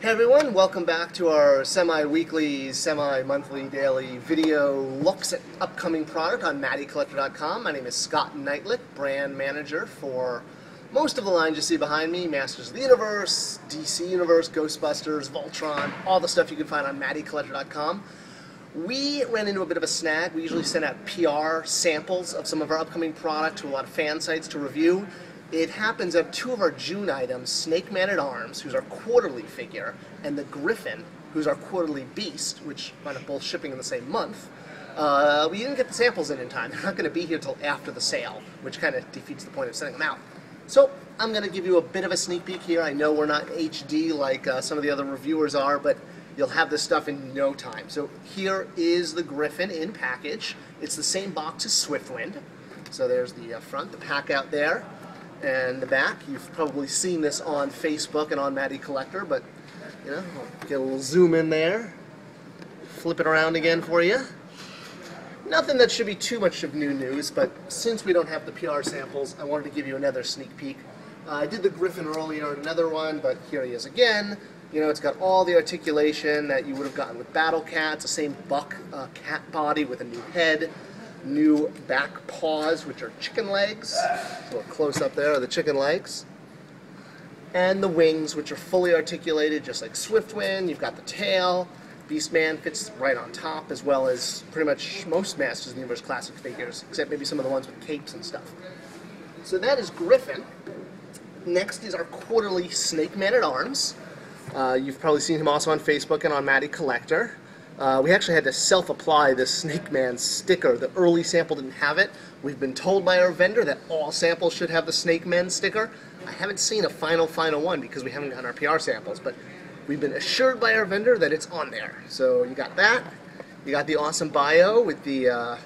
Hey everyone, welcome back to our semi-weekly, semi-monthly, daily video looks at upcoming product on MattyCollector.com. My name is Scott Knightlet, brand manager for most of the lines you see behind me: Masters of the Universe, DC Universe, Ghostbusters, Voltron, all the stuff you can find on MattyCollector.com. We ran into a bit of a snag. We usually send out PR samples of some of our upcoming product to a lot of fan sites to review. It happens that two of our June items, Snake Man-at-Arms, who's our quarterly figure, and the Griffin, who's our quarterly beast, which wind up both shipping in the same month, we didn't get the samples in time. They're not going to be here till after the sale, which kind of defeats the point of sending them out. So I'm going to give you a bit of a sneak peek here. I know we're not HD like some of the other reviewers are, but you'll have this stuff in no time. So here is the Griffin in package. It's the same box as Swiftwind. So there's the front, the pack out there, and the back. You've probably seen this on Facebook and on Matty Collector, but you know, I'll get a little zoom in there, flip it around again for you. Nothing that should be too much of new news, but since we don't have the PR samples, I wanted to give you another sneak peek. I did the Griffin earlier, another one, but here he is again. You know, it's got all the articulation that you would have gotten with Battle Cat. It's the same buck cat body with a new head, new back paws, which are chicken legs. So a close up there are the chicken legs. And the wings, which are fully articulated, just like Swiftwind. You've got the tail. Beastman fits right on top, as well as pretty much most Masters of the Universe classic figures, except maybe some of the ones with capes and stuff. So that is Griffin. Next is our quarterly Snake Man-at-Arms. You've probably seen him also on Facebook and on Matty Collector. We actually had to self-apply this Snake Man sticker. The early sample didn't have it. We've been told by our vendor that all samples should have the Snake Man sticker. I haven't seen a final one because we haven't gotten our PR samples, but we've been assured by our vendor that it's on there. So you got that. You got the awesome bio with the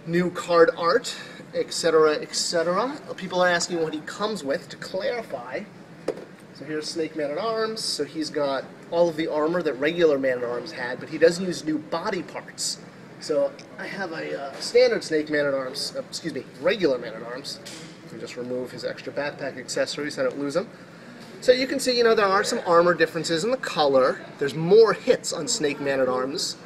new card art, etc., etc. People are asking what he comes with. To clarify, so here's Snake Man-at-Arms. So he's got all of the armor that regular Man-at-Arms had, but he does use new body parts. So I have a standard Snake Man-at-Arms, regular Man-at-Arms. And just remove his extra backpack accessories so I don't lose them. So you can see, you know, there are some armor differences in the color. There's more hits on Snake Man-at-Arms,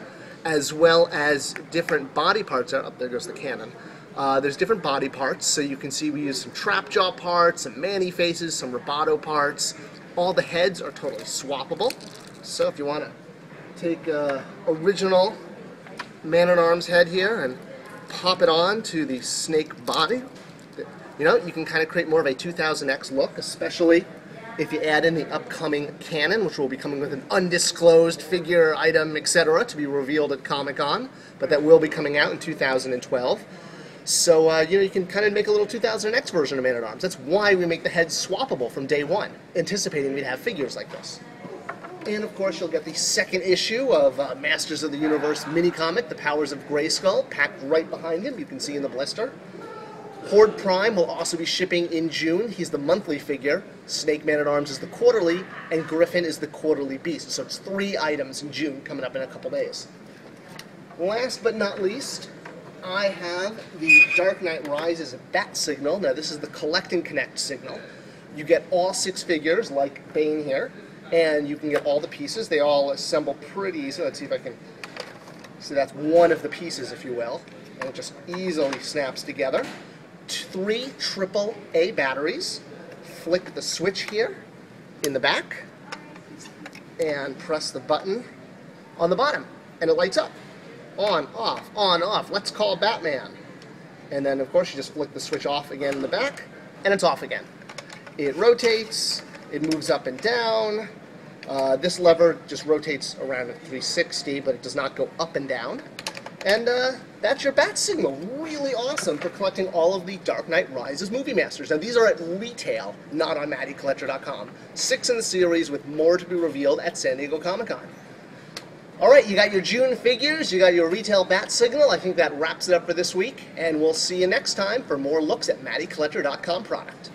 as well as different body parts. Oh, there goes the cannon. There's different body parts, so you can see we use some Trapjaw parts, some Manny faces, some Roboto parts. All the heads are totally swappable. So if you want to take original Man-at-Arms head here and pop it on to the snake body, you know, you can kind of create more of a 2000X look, especially if you add in the upcoming cannon, which will be coming with an undisclosed figure, item, etc., to be revealed at Comic-Con, but that will be coming out in 2012. So, you know, you can kind of make a little 2000X version of Man-at-Arms. That's why we make the heads swappable from day one, anticipating we'd have figures like this. And, of course, you'll get the second issue of Masters of the Universe mini-comic, The Powers of Grayskull, packed right behind him. You can see in the blister. Horde Prime will also be shipping in June. He's the monthly figure. Snake Man-at-Arms is the quarterly, and Griffin is the quarterly beast. So it's 3 items in June coming up in a couple days. Last but not least, I have the Dark Knight Rises Bat Signal. Now this is the Collect and Connect signal. You get all 6 figures, like Bane here, and you can get all the pieces. They all assemble pretty easily. Let's see if I can... So that's one of the pieces, if you will. And it just easily snaps together. 3 AAA batteries. Flick the switch here in the back, and press the button on the bottom, and it lights up. On, off, let's call Batman. And then, of course, you just flick the switch off again in the back, and it's off again. It rotates, it moves up and down. This lever just rotates around at 360, but it does not go up and down. And that's your bat signal. Really awesome for collecting all of the Dark Knight Rises Movie Masters. Now, these are at retail, not on MattyCollector.com. 6 in the series, with more to be revealed at San Diego Comic-Con. All right, you got your June figures, you got your retail bat signal. I think that wraps it up for this week, and we'll see you next time for more looks at MattyCollector.com product.